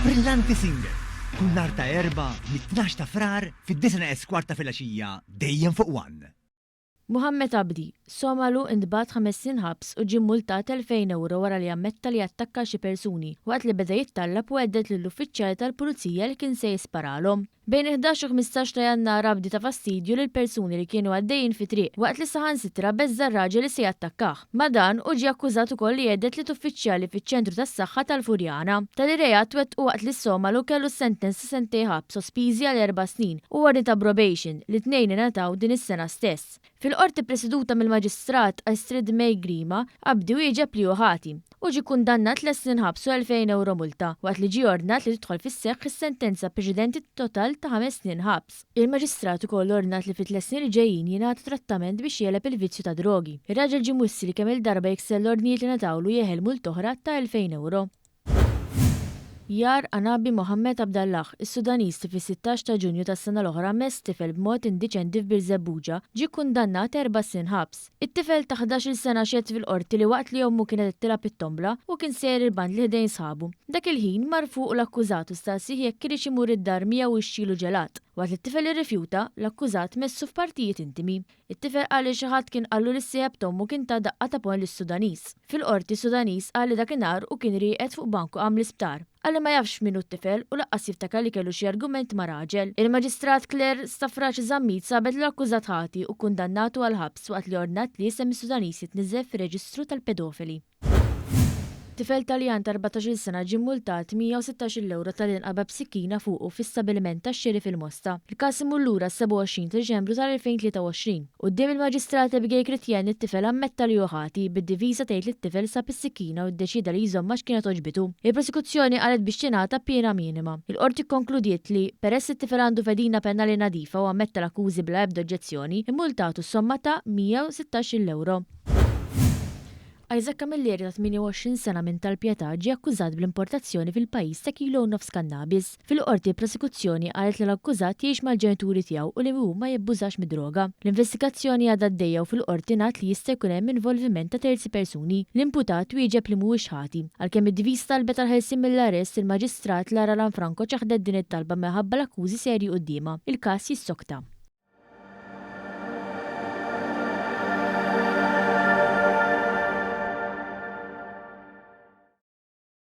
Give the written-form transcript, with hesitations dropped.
Brillanti Singer. Kull nhar ta' erba' mit-12 ta' frar fid-9 eskwarta filgħaxija dejjem fuq One. Muhammed Abdi, Somalu indbat 5 snin ħabs u ġie multat 2,000 euro wara li ammetta li attakka xi persuni waqt li beda jittallab u għeddet lill-uffiċjali tal-pulizija li kien se jisparalhom. Bejn 11 u 15 ta' Jannar Abdi ta' fastidju lil persuni li kienu għaddejjin fi triq waqt li saħansitra beżza r-raġel li se jattakkah. Ma dan u ġie akkużat ukoll li għeddet li uffiċjali fiċ-ċentru tas-saħħa tal-Furjana. Tal-irejat twettqu waqt li Somalu kellu sentenza sentej ħabs sospiżi għal 4 snin u ordni ta' probation li tnejn ingħataw din is-sena stess. Fil-qorti preseduta mill-Maġistrat Astrid May Grima, Abdi wieġeb li hu ħati u ġie kundannat l snin ħabs u 2,000 euro multa waqt li ġie ordnat li tidħol fis-seħħ is-sentenza preċedenti total ta' 5 snin ħabs. Il-Maġistrat ukoll ordnat li fit-3 snin ġejjin jingħata trattament biex jeleb il-vizzju ta' drogi. Ir-raġel ġie mwissi li kemm il-darba jiksel l-ordnijiet li ngħatawlu jeħel multa oħra ta' 2,000 euro. Jar Anabi Mohammed Abdallah, is-Sudanis li fis-16 ta' Ġunju tas-sena l-oħra mess tifel b'mod indiċenti f'Birżebbuġa ġie kundannat 4 snin ħabs. It-tifel ta' 11-il sena xiet fil-qorti li waqt li ommu kienet tilab it-tombla u kien sejjer il-band li ħdejn sħabu. Dak il-ħin marfuq l-akkużatu staqsih jekk kirix imur id-dar miegħu ixxielu ġelat. Waqt li t-tifel irrifjuta, l-akkużat messu f'partijiet intimi. It-tifel qal li xi ħadd kien qallu li s-sieħeb tommu kien ta' daqqa ta' pon lis-Sudanis. Fil-qorti Sudanis qal li dakinhar u kien rieqed fuq banku qam l-isptar. Għalli ma jafx minnu t-tifel u laqqas jiftakar li kellu xi argument ma' raġel. Il-Maġistrat Claire Staffraċ Zammit sabet l-akkużat ħati u kundannatu għal ħabs waqt li ordnat li jisem is-Sudanis jitniżżel fir-reġistru tal-pedofili. Tifel Taljan ta' 14 sena ġie multat 116 euro tal-inqaba b'sikkina fuqu fis-stabiliment tax-xiri fil-Mosta. Il-każ imur lura s-27 ta' Ġembru tal-2023. Quddiem il-Maġistrat Abigail Kritjan it-tifel ammetta li hu ħati bid-diviża tgħid li t-tifel sab is-sikkina u ddeċida li jżomm għax kienet oġbitu. Il-prosekuzzjoni qalet biex tingħata pjena minima. Il-qorti konkludiet li peress it-tifel għandu fedina penali nadifa u ammetta l-akkużi bla ebda oġġezzjoni, immultatu somma ta' 116 euro. Isaac Camilleri ta' 28 sena minn tal-Pjetà ġie akkużat bl-importazzjoni fil-pajjiż ta' kilo u nofs kannabis. Fil-qorti prosekuzzjoni qalet li l-akkużat jgħix mal-ġenituri tiegħu u li hu ma jibbużax mid-droga. L-investigazzjoni għadha għaddejja u fil-qorti ngħad li jista' jkun hemm involviment ta' terzi persuni. L-imputat wieġeb li mhuwiex ħati. Għalkemm id-diviż talbet tal-ħelsien mill-arrest, il-Maġistrat Lara Lanfranco ċaħdet din it-talba minħabba l-akkużi serji qudiemha. Il-każ jissokta.